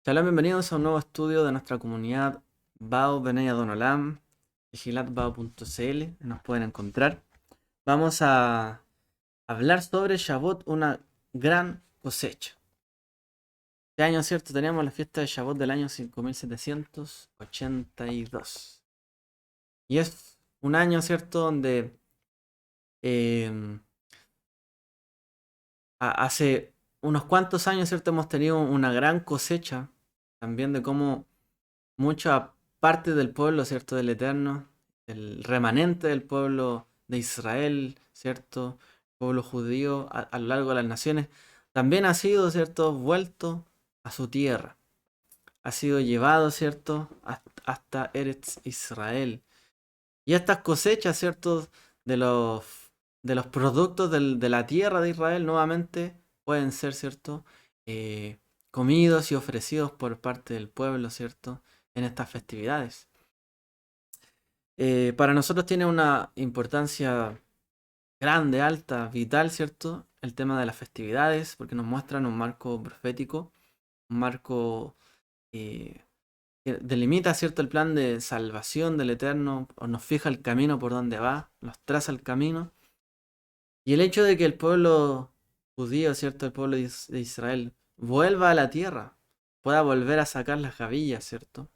Hola, bienvenidos a un nuevo estudio de nuestra comunidad Bao Benei Adonolam, vigilatbao.cl, nos pueden encontrar. Vamos a hablar sobre Shavuot, una gran cosecha. Este año, ¿cierto? Tenemos la fiesta de Shavuot del año 5782. Y es un año, ¿cierto? Donde eh, hace unos cuantos años, ¿cierto? Hemos tenido una gran cosecha también de cómo mucha parte del pueblo, ¿cierto? Del Eterno, el remanente del pueblo de Israel, ¿cierto? Pueblo judío a lo largo de las naciones, también ha sido, ¿cierto? Vuelto a su tierra. Ha sido llevado, ¿cierto? Hasta Eretz Israel. Y estas cosechas, ¿cierto? De los, de los productos de la tierra de Israel nuevamente pueden ser, ¿cierto? Eh, Comidos y ofrecidos por parte del pueblo, ¿cierto? En estas festividades. Para nosotros tiene una importancia grande, alta, vital, ¿cierto? El tema de las festividades, porque nos muestran un marco profético, un marco eh, que delimita, ¿cierto? El plan de salvación del Eterno, o nos fija el camino por donde va, nos traza el camino. Y el hecho de que el pueblo judío, ¿cierto? El pueblo de Israel vuelva a la tierra, pueda volver a sacar las gavillas, ¿cierto?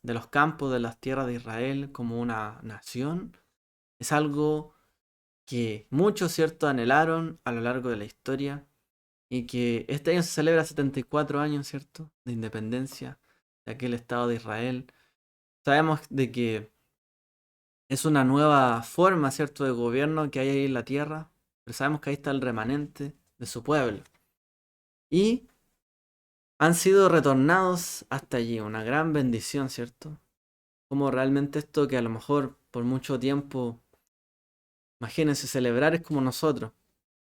De los campos de las tierras de Israel como una nación, es algo que muchos, ¿cierto?, anhelaron a lo largo de la historia y que este año se celebra 74 años, ¿cierto?, de independencia de aquel Estado de Israel. Sabemos de que es una nueva forma, ¿cierto?, de gobierno que hay ahí en la tierra, pero sabemos que ahí está el remanente de su pueblo. Y han sido retornados hasta allí, una gran bendición, ¿cierto? Como realmente esto que a lo mejor por mucho tiempo, imagínense, celebrar es como nosotros,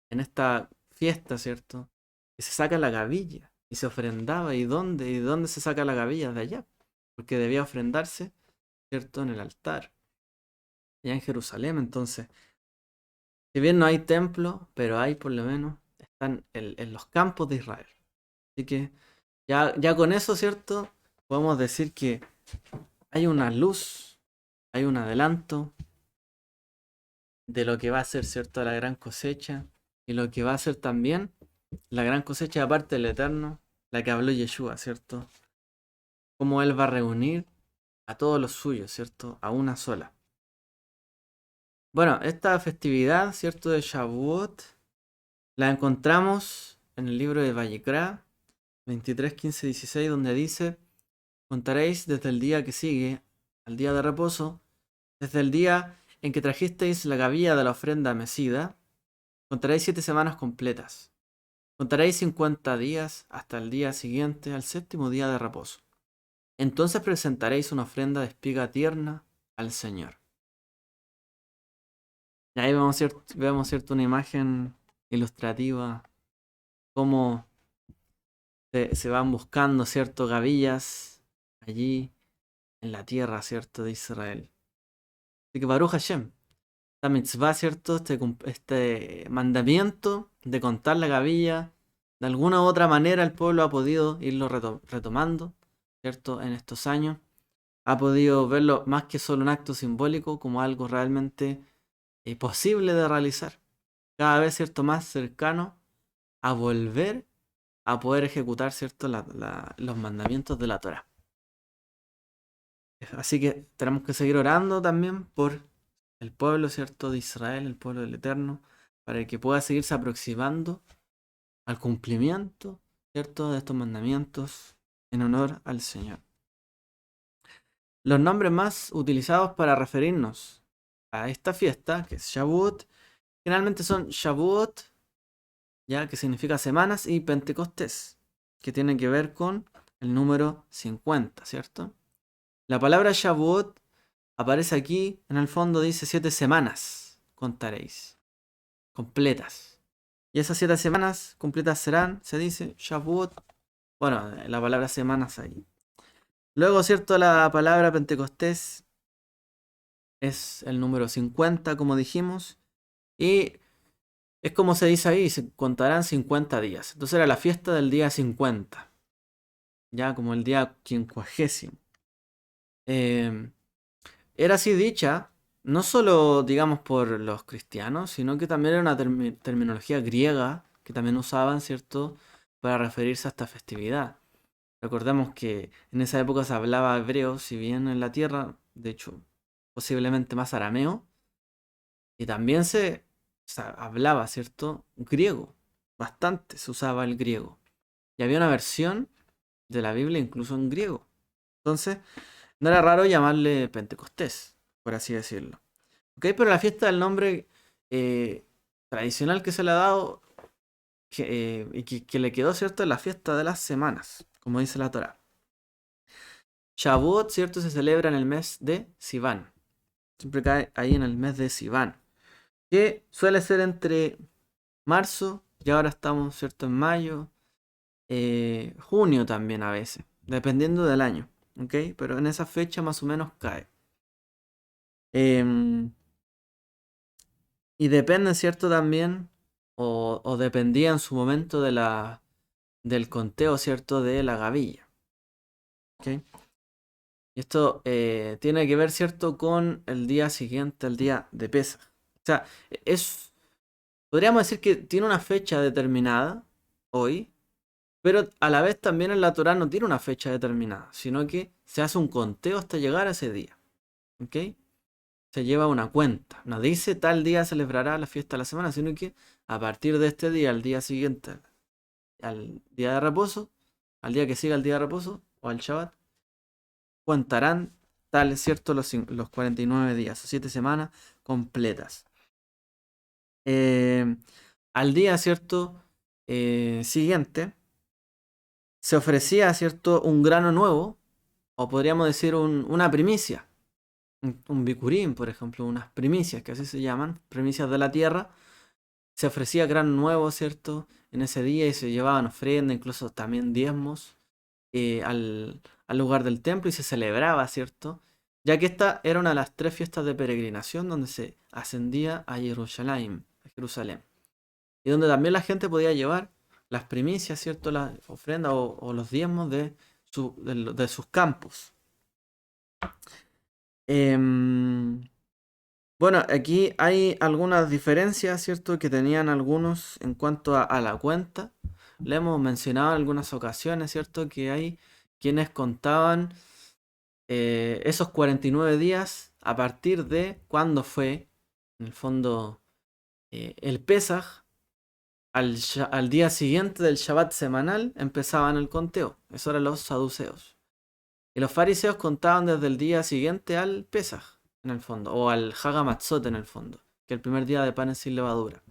en esta fiesta, ¿cierto? Que se saca la gavilla y se ofrendaba. ¿Y dónde? ¿Y dónde se saca la gavilla? De allá. Porque debía ofrendarse, ¿cierto? En el altar, allá en Jerusalén. Entonces, si bien no hay templo, pero hay por lo menos, están en los campos de Israel. Así que ya con eso, ¿cierto? Podemos decir que hay una luz, hay un adelanto de lo que va a ser, ¿cierto? La gran cosecha y lo que va a ser también la gran cosecha aparte del Eterno, la que habló Yeshua, ¿cierto? Cómo Él va a reunir a todos los suyos, ¿cierto? A una sola. Bueno, esta festividad, ¿cierto? De Shavuot, la encontramos en el libro de Vayikra 23, 15, 16, donde dice: contaréis desde el día que sigue al día de reposo, desde el día en que trajisteis la gavilla de la ofrenda mecida, contaréis 7 semanas completas. Contaréis 50 días hasta el día siguiente al séptimo día de reposo. Entonces presentaréis una ofrenda de espiga tierna al Señor. Y ahí vemos, ¿cierto? Una imagen ilustrativa, cómo se van buscando, ¿cierto? Gavillas allí en la tierra, ¿cierto? De Israel. Así que Baruch Hashem, esta mitzvah, ¿cierto? Este mandamiento de contar la gavilla, de alguna u otra manera el pueblo ha podido irlo retomando, ¿cierto? En estos años. Ha podido verlo más que solo un acto simbólico, como algo realmente posible de realizar. Cada vez, ¿cierto? Más cercano a volver a poder ejecutar, ¿cierto? Los mandamientos de la Torah. Así que tenemos que seguir orando también por el pueblo, ¿cierto? De Israel, el pueblo del Eterno, para que pueda seguirse aproximando al cumplimiento, ¿cierto? De estos mandamientos en honor al Señor. Los nombres más utilizados para referirnos a esta fiesta, que es Shavuot, generalmente son Shavuot, ya que significa semanas, y Pentecostés, que tiene que ver con el número 50, ¿cierto? La palabra Shavuot aparece aquí, en el fondo dice 7 semanas, contaréis, completas. Y esas 7 semanas completas serán, se dice, Shavuot. Bueno, la palabra semanas ahí. Luego, ¿cierto? La palabra Pentecostés es el número 50, como dijimos. Y es como se dice ahí, se contarán 50 días. Entonces era la fiesta del día 50. ya como el día quincuagésimo. Em, Era así dicha, no solo, digamos, por los cristianos, sino que también era una terminología griega que también usaban, ¿cierto?, para referirse a esta festividad. Recordemos que en esa época se hablaba hebreo, si bien en la tierra, de hecho, posiblemente más arameo, y también se hablaba, ¿cierto?, griego. Bastante se usaba el griego. Y había una versión de la Biblia incluso en griego. Entonces, no era raro llamarle Pentecostés, por así decirlo. ¿Ok? Pero la fiesta del nombre eh, tradicional que se le ha dado y que le quedó, ¿cierto? Es la fiesta de las semanas, como dice la Torá. Shavuot, ¿cierto? Se celebra en el mes de Sivan. Siempre cae ahí en el mes de Sivan. Que suele ser entre marzo, y ahora estamos, ¿cierto? En mayo, junio también a veces, dependiendo del año. ¿Ok? Pero en esa fecha más o menos cae. Em, y depende, ¿cierto? También, o dependía en su momento del conteo, ¿cierto? De la gavilla. ¿Ok? Y esto tiene que ver, ¿cierto? Con el día siguiente, el día de Pesaj. O sea, podríamos decir que tiene una fecha determinada hoy, pero a la vez también en la Torá no tiene una fecha determinada, sino que se hace un conteo hasta llegar a ese día. ¿Ok? Se lleva una cuenta. No dice tal día celebrará la fiesta de la semana, sino que a partir de este día, al día siguiente, al día de reposo, al día que siga el día de reposo o al Shabbat, contarán tales, ¿cierto? Los 49 días o 7 semanas completas. Eh, Al día, ¿cierto? Siguiente, se ofrecía, ¿cierto? Un grano nuevo, o podríamos decir una primicia. Un bicurín, por ejemplo, unas primicias, que así se llaman, primicias de la tierra. Se ofrecía grano nuevo, ¿cierto? En ese día y se llevaban ofrendas, incluso también diezmos al lugar del templo y se celebraba, ¿cierto? Ya que esta era una de las 3 fiestas de peregrinación donde se ascendía a Jerusalén, y donde también la gente podía llevar las primicias, ¿cierto? Las ofrendas o los diezmos de sus campos. Em, bueno, aquí hay algunas diferencias, ¿cierto? Que tenían algunos en cuanto a la cuenta. Le hemos mencionado en algunas ocasiones, ¿cierto? Que hay quienes contaban esos 49 días a partir de cuando fue, en el fondo, el Pesaj. Al día siguiente del Shabbat semanal empezaban el conteo. Eso eran los saduceos. Y los fariseos contaban desde el día siguiente al Pesaj, en el fondo, o al Hagamatzot, en el fondo, que es el primer día de panes sin levadura.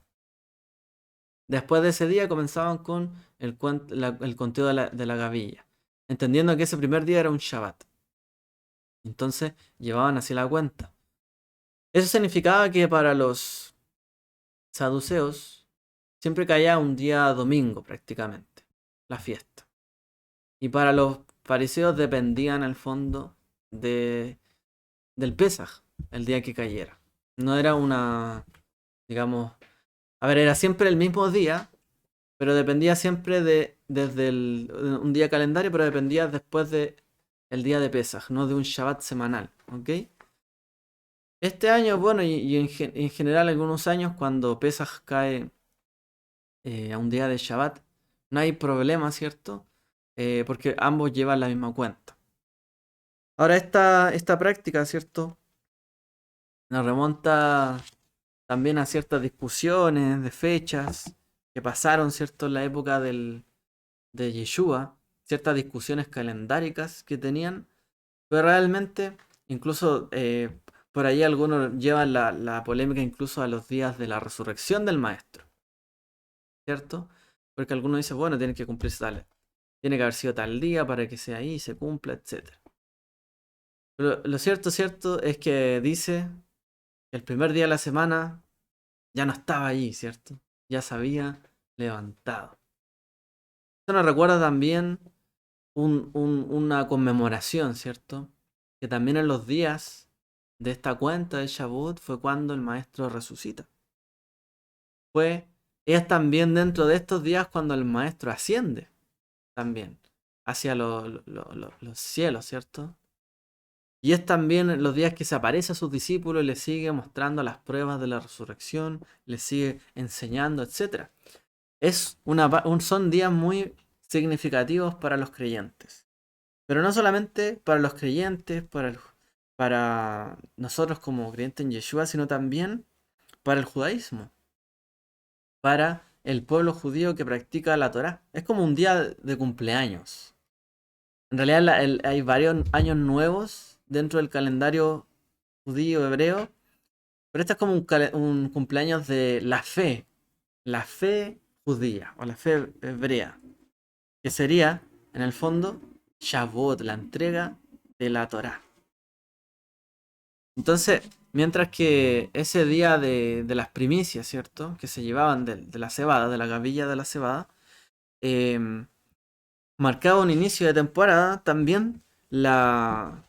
Después de ese día comenzaban con el conteo de la gavilla, entendiendo que ese primer día era un Shabbat. Entonces llevaban así la cuenta. Eso significaba que para los saduceos siempre caía un día domingo prácticamente, la fiesta. Y para los fariseos dependían al fondo del Pesaj, el día que cayera. No era digamos, a ver, era siempre el mismo día, pero dependía siempre desde un día calendario, pero dependía después de el día de Pesaj, no de un Shabbat semanal, ¿ok? Este año, bueno, y en general algunos años, cuando Pesaj cae a un día de Shabbat, no hay problema, ¿cierto? Porque ambos llevan la misma cuenta. Ahora, esta práctica, ¿cierto? Nos remonta también a ciertas discusiones de fechas que pasaron, ¿cierto? En la época de Yeshua, ciertas discusiones calendáricas que tenían, pero realmente, incluso por ahí algunos llevan la polémica incluso a los días de la resurrección del maestro, ¿cierto? Porque algunos dicen, bueno, tiene que cumplirse tiene que haber sido tal día para que sea ahí, se cumpla, etc. Pero lo cierto es que dice que el primer día de la semana ya no estaba allí, ¿cierto? Ya se había levantado. Esto nos recuerda también una conmemoración, ¿cierto? Que también en los días de esta cuenta de Shavuot fue cuando el maestro resucita. Es también dentro de estos días cuando el maestro asciende, también. hacia los cielos, ¿cierto? Y es también los días que se aparece a sus discípulos y les sigue mostrando las pruebas de la resurrección, les sigue enseñando, etcétera. Son días muy significativos para los creyentes. Pero no solamente para los creyentes, para nosotros como creyentes en Yeshua, sino también para el judaísmo, para el pueblo judío que practica la Torá. Es como un día de cumpleaños. En realidad hay varios años nuevos dentro del calendario judío hebreo, pero este es como un cumpleaños de la fe judía o la fe hebrea, que sería, en el fondo, Shavuot, la entrega de la Torá. Entonces, mientras que ese día de las primicias, ¿cierto? Que se llevaban de la cebada, de la gavilla de la cebada, em, marcaba un inicio de temporada, también la...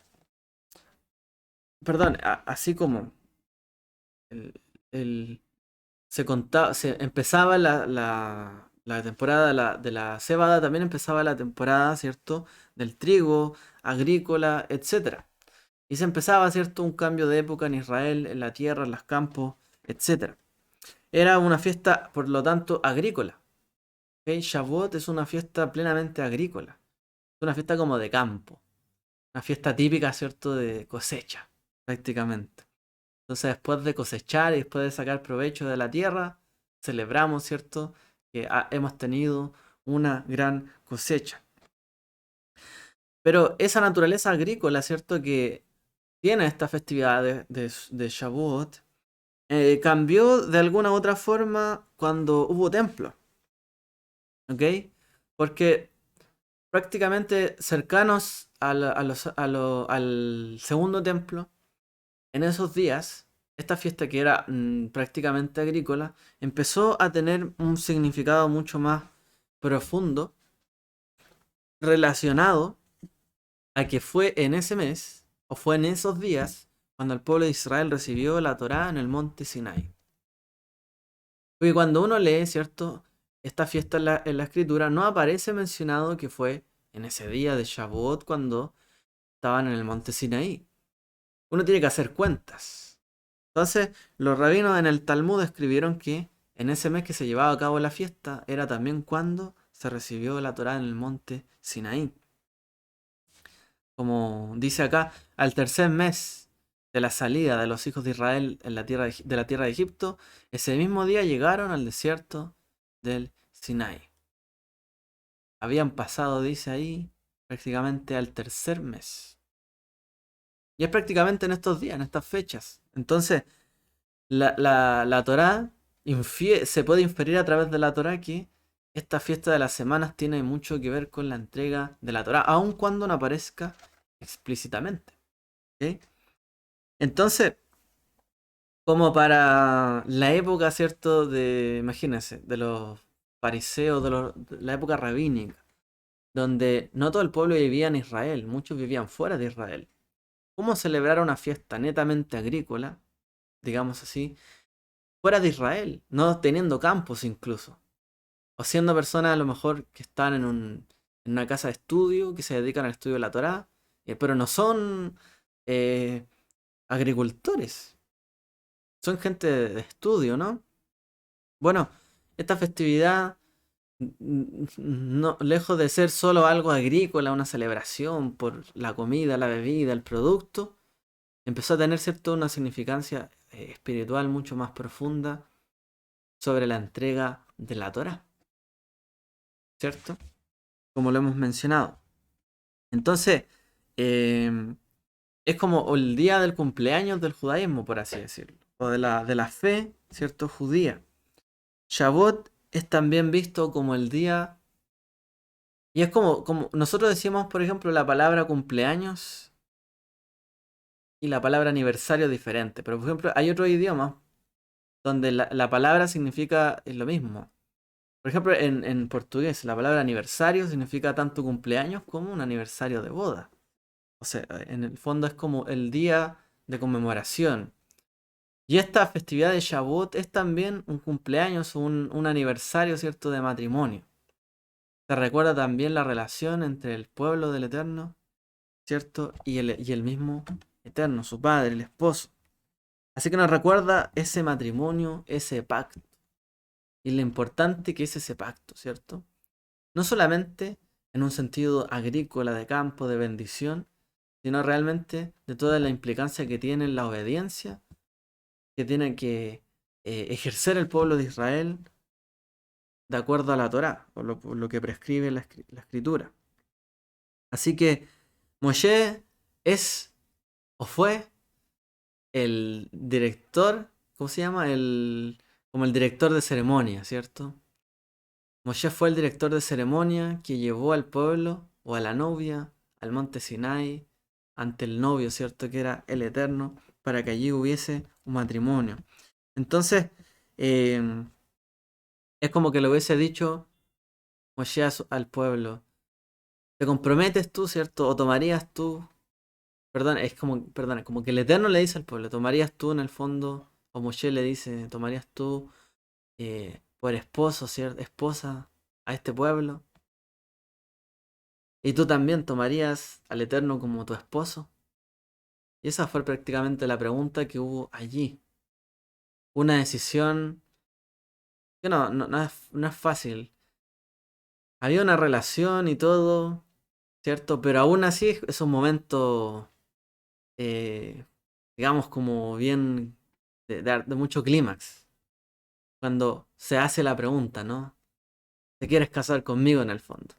Perdón, así como el, el- se empezaba la temporada de la cebada, también empezaba la temporada, ¿cierto? Del trigo, agrícola, etcétera. Y se empezaba, ¿cierto? Un cambio de época en Israel, en la tierra, en los campos, etcétera. Era una fiesta, por lo tanto, agrícola. ¿Ok? Shavuot es una fiesta plenamente agrícola. Es una fiesta como de campo. Una fiesta típica, ¿cierto? De cosecha, prácticamente. Entonces, después de cosechar y después de sacar provecho de la tierra, celebramos, ¿cierto? Que hemos tenido una gran cosecha. Pero esa naturaleza agrícola, ¿cierto? Que tiene esta festividad de Shavuot, cambió de alguna u otra forma cuando hubo templo. ¿Ok? Porque prácticamente cercanos al segundo templo, en esos días, esta fiesta que era prácticamente agrícola, empezó a tener un significado mucho más profundo relacionado a que fue en ese mes, o fue en esos días, cuando el pueblo de Israel recibió la Torá en el monte Sinai. Porque cuando uno lee, ¿cierto? Esta fiesta en la escritura no aparece mencionado que fue en ese día de Shavuot cuando estaban en el monte Sinaí. Uno tiene que hacer cuentas. Entonces, los rabinos en el Talmud escribieron que en ese mes que se llevaba a cabo la fiesta era también cuando se recibió la Torá en el monte Sinaí. Como dice acá, al tercer mes de la salida de los hijos de Israel en de la tierra de Egipto, ese mismo día llegaron al desierto del Sinai. Habían pasado, dice ahí, prácticamente al tercer mes. Y es prácticamente en estos días, en estas fechas. Entonces, la Torá se puede inferir a través de la Torá que esta fiesta de las semanas tiene mucho que ver con la entrega de la Torá, aun cuando no aparezca explícitamente. ¿Ok? Entonces, como para la época, ¿cierto? Imagínense, de los fariseos, de la época rabínica, donde no todo el pueblo vivía en Israel, muchos vivían fuera de Israel. ¿Cómo celebrar una fiesta netamente agrícola, digamos así, fuera de Israel, no teniendo campos incluso? O siendo personas a lo mejor que están en una casa de estudio, que se dedican al estudio de la Torá, pero no son eh, agricultores, son gente de estudio, ¿no? Bueno, esta festividad, no, lejos de ser solo algo agrícola, una celebración por la comida, la bebida, el producto, empezó a tener, ¿cierto?, una significancia espiritual mucho más profunda sobre la entrega de la Torá, ¿cierto? Como lo hemos mencionado. Entonces, em, es como el día del cumpleaños del judaísmo, por así decirlo, o de la fe, ¿cierto?, judía. Shavuot es también visto como el día, y es como nosotros decimos, por ejemplo, la palabra cumpleaños y la palabra aniversario diferente, pero por ejemplo hay otros idiomas donde la palabra significa lo mismo. Por ejemplo, en portugués la palabra aniversario significa tanto cumpleaños como un aniversario de boda. O sea, en el fondo es como el día de conmemoración. Y esta festividad de Shavuot es también un cumpleaños, un aniversario, ¿cierto?, de matrimonio. Se recuerda también la relación entre el pueblo del Eterno, ¿cierto? Y el mismo Eterno, su padre, el esposo. Así que nos recuerda ese matrimonio, ese pacto. Y lo importante que es ese pacto, ¿cierto? No solamente en un sentido agrícola, de campo, de bendición, sino realmente de toda la implicancia que tiene en la obediencia que tiene que ejercer el pueblo de Israel de acuerdo a la Torá, por lo que prescribe la escritura. Así que Moshe es o fue el director, ¿cómo se llama? Como el director de ceremonia, ¿cierto? Moshe fue el director de ceremonia que llevó al pueblo o a la novia al monte Sinai ante el novio, ¿cierto? Que era el Eterno, para que allí hubiese un matrimonio. Entonces, eh, es como que le hubiese dicho Moshe al pueblo, ¿te comprometes tú, cierto? ¿O tomarías tú? Perdón, como que el Eterno le dice al pueblo, ¿tomarías tú en el fondo? O Moshe le dice, ¿tomarías tú por esposo, cierto? Esposa a este pueblo? ¿Y tú también tomarías al Eterno como tu esposo? Y esa fue prácticamente la pregunta que hubo allí. Una decisión que no es fácil. Había una relación y todo, ¿cierto? Pero aún así es un momento, eh, digamos, como bien de mucho clímax. Cuando se hace la pregunta, ¿no? ¿Te quieres casar conmigo en el fondo?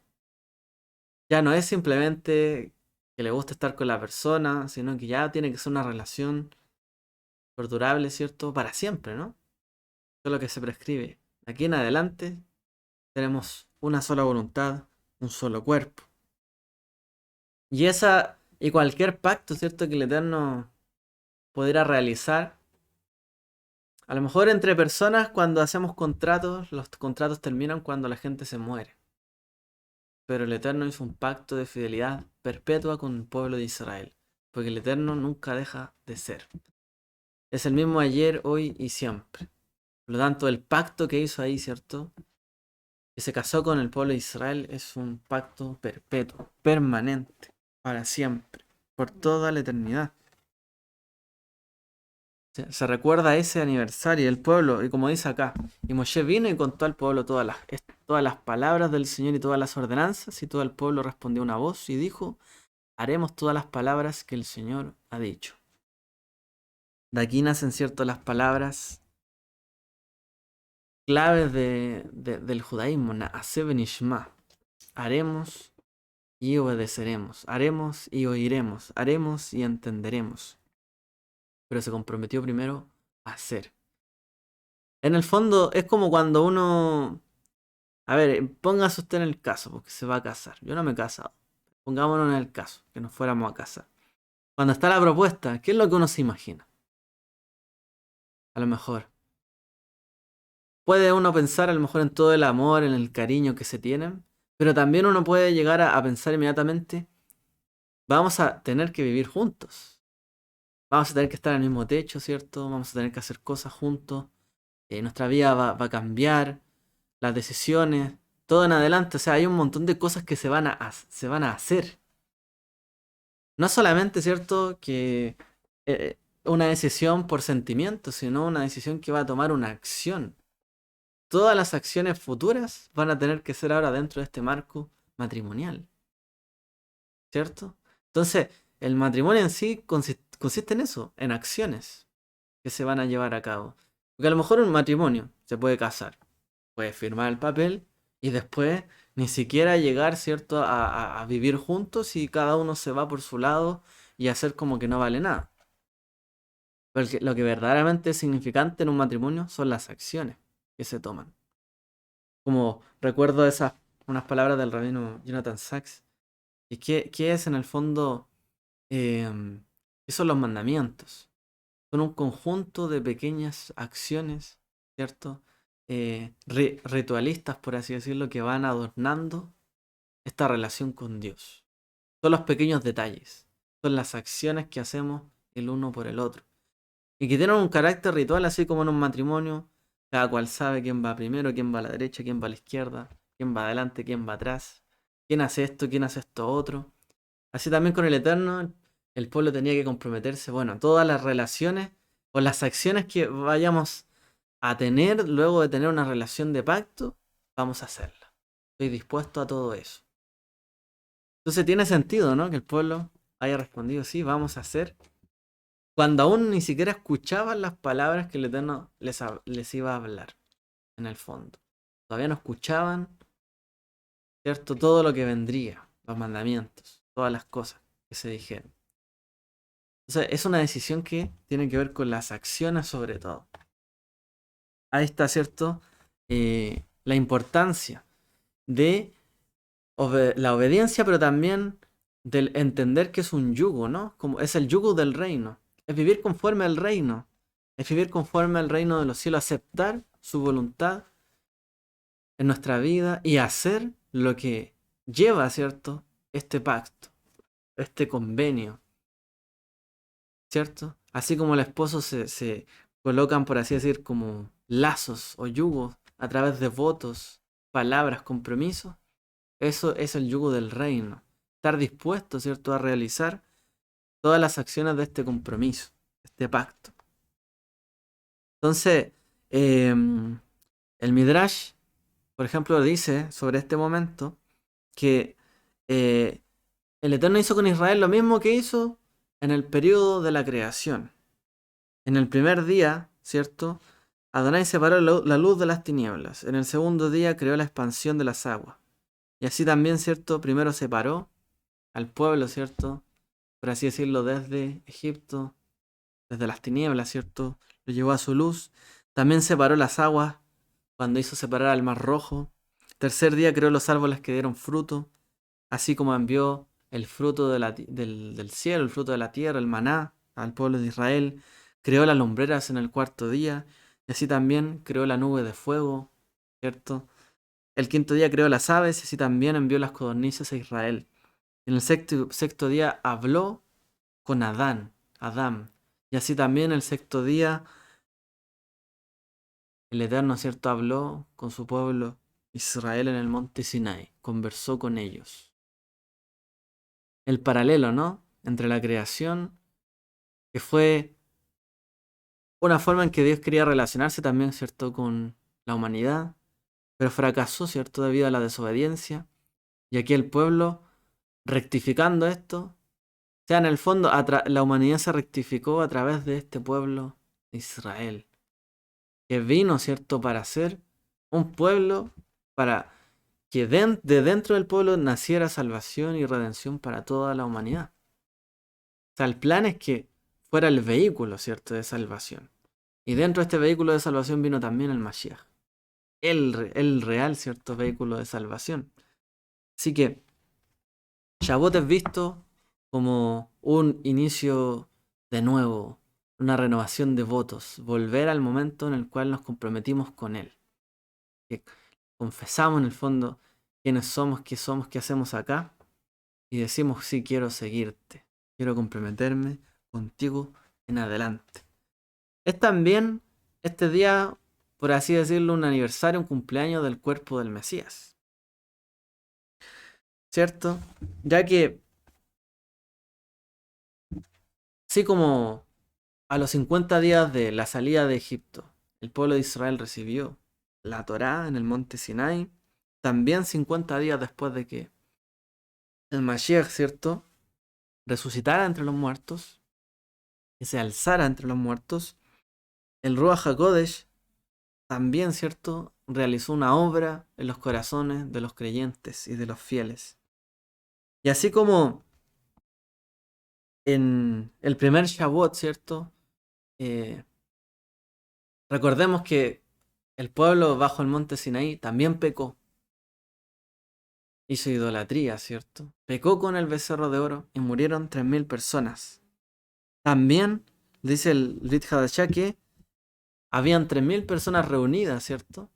Ya no es simplemente que le guste estar con la persona, sino que ya tiene que ser una relación perdurable, ¿cierto? Para siempre, ¿no? Eso es lo que se prescribe. De aquí en adelante tenemos una sola voluntad, un solo cuerpo. Y cualquier pacto, ¿cierto? Que el Eterno pudiera realizar. A lo mejor entre personas cuando hacemos contratos, los contratos terminan cuando la gente se muere. Pero el Eterno hizo un pacto de fidelidad perpetua con el pueblo de Israel. Porque el Eterno nunca deja de ser. Es el mismo ayer, hoy y siempre. Por lo tanto, el pacto que hizo ahí, ¿cierto? Que se casó con el pueblo de Israel es un pacto perpetuo, permanente, para siempre, por toda la eternidad. Se recuerda ese aniversario del pueblo, y como dice acá, y Moshe vino y contó al pueblo todas las palabras del Señor y todas las ordenanzas, y todo el pueblo respondió una voz y dijo, haremos todas las palabras que el Señor ha dicho. De aquí nacen, cierto, las palabras claves del judaísmo, Na'aseh v'nishma, haremos y obedeceremos, haremos y oiremos, haremos y entenderemos. Pero se comprometió primero a hacer. En el fondo es como cuando uno... A ver, póngase usted en el caso, porque se va a casar. Yo no me he casado. Pongámonos en el caso, que nos fuéramos a casar. Cuando está la propuesta, ¿qué es lo que uno se imagina? A lo mejor. Puede uno pensar a lo mejor en todo el amor, en el cariño que se tienen, pero también uno puede llegar a pensar inmediatamente, vamos a tener que vivir juntos. Vamos a tener que estar en el mismo techo, ¿cierto? Vamos a tener que hacer cosas juntos. Nuestra vida va a cambiar, las decisiones, todo en adelante. O sea, hay un montón de cosas que se van a hacer. No solamente, ¿cierto?, que una decisión por sentimiento, sino una decisión que va a tomar una acción. Todas las acciones futuras van a tener que ser ahora dentro de este marco matrimonial, ¿cierto? Entonces, el matrimonio en sí consiste en eso, en acciones que se van a llevar a cabo. Porque a lo mejor un matrimonio se puede casar, puede firmar el papel y después ni siquiera llegar, ¿cierto?, a vivir juntos y cada uno se va por su lado y hacer como que no vale nada. Porque lo que verdaderamente es significante en un matrimonio son las acciones que se toman. Como recuerdo unas palabras del rabino Jonathan Sachs, y que es en el fondo, ¿qué son los mandamientos? Son un conjunto de pequeñas acciones, ¿cierto? Ritualistas, por así decirlo, que van adornando esta relación con Dios. Son los pequeños detalles, son las acciones que hacemos el uno por el otro. Y que tienen un carácter ritual, así como en un matrimonio, cada cual sabe quién va primero, quién va a la derecha, quién va a la izquierda, quién va adelante, quién va atrás, quién hace esto, quién hace esto otro. Así también con el Eterno, el pueblo tenía que comprometerse, bueno, todas las relaciones o las acciones que vayamos a tener luego de tener una relación de pacto, vamos a hacerla. Estoy dispuesto a todo eso. Entonces tiene sentido, ¿no? Que el pueblo haya respondido, sí, vamos a hacer. Cuando aún ni siquiera escuchaban las palabras que el Eterno les iba a hablar, en el fondo. Todavía no escuchaban, ¿cierto? Todo lo que vendría, los mandamientos, todas las cosas que se dijeron. Entonces es una decisión que tiene que ver con las acciones sobre todo. Ahí está, ¿cierto? La importancia de la obediencia, pero también del entender que es un yugo, ¿no? Como es el yugo del reino. Es vivir conforme al reino. Es vivir conforme al reino de los cielos, aceptar su voluntad en nuestra vida y hacer lo que lleva, ¿cierto? Este pacto, este convenio, ¿cierto? Así como el esposo se colocan, por así decir, como lazos o yugos a través de votos, palabras, compromisos. Eso es el yugo del reino. Estar dispuesto, ¿cierto?, a realizar todas las acciones de este compromiso, este pacto. Entonces, el Midrash, por ejemplo, dice sobre este momento que eh, el Eterno hizo con Israel lo mismo que hizo en el periodo de la creación. En el primer día, ¿cierto? Adonai separó la luz de las tinieblas. En el segundo día creó la expansión de las aguas. Y así también, ¿cierto? Primero separó al pueblo, ¿cierto? Por así decirlo, desde Egipto, desde las tinieblas, ¿cierto? Lo llevó a su luz. También separó las aguas cuando hizo separar al Mar Rojo. Tercer día creó los árboles que dieron fruto, así como envió el fruto del cielo, el fruto de la tierra, el maná, al pueblo de Israel. Creó las lumbreras en el cuarto día, y así también creó la nube de fuego, ¿cierto? El quinto día creó las aves, y así también envió las codornices a Israel. En el sexto día habló con Adán. Y así también el sexto día el Eterno, ¿cierto?, habló con su pueblo Israel en el monte Sinai, conversó con ellos. El paralelo, ¿no?, entre la creación, que fue una forma en que Dios quería relacionarse también, ¿cierto?, con la humanidad, pero fracasó, ¿cierto?, debido a la desobediencia. Y aquí el pueblo, rectificando esto, o sea, en el fondo la humanidad se rectificó a través de este pueblo Israel, que vino, ¿cierto?, para ser un pueblo, para que de dentro del pueblo naciera salvación y redención para toda la humanidad. O sea, el plan es que fuera el vehículo, ¿cierto?, de salvación. Y dentro de este vehículo de salvación vino también el Mashiach, el real, ¿cierto?, vehículo de salvación. Así que Shavuot es visto como un inicio de nuevo, una renovación de votos, volver al momento en el cual nos comprometimos con Él. Que confesamos en el fondo quiénes somos, qué hacemos acá, y decimos, sí, quiero seguirte, quiero comprometerme contigo en adelante. Es también este día, por así decirlo, un aniversario, un cumpleaños del cuerpo del Mesías, ¿cierto? Ya que, así como a los 50 días de la salida de Egipto, el pueblo de Israel recibió la Torá en el monte Sinai, también 50 días después de que el Mashiach, ¿cierto?, resucitara entre los muertos, que se alzara entre los muertos, el Ruach HaKodesh también, ¿cierto?, realizó una obra en los corazones de los creyentes y de los fieles. Y así como en el primer Shavuot, ¿cierto?, Eh, recordemos que el pueblo bajo el monte Sinaí también pecó. Hizo idolatría, ¿cierto? Pecó con el becerro de oro y murieron 3000 personas. También dice el Brit Hadashah que habían 3000 personas reunidas, ¿cierto?,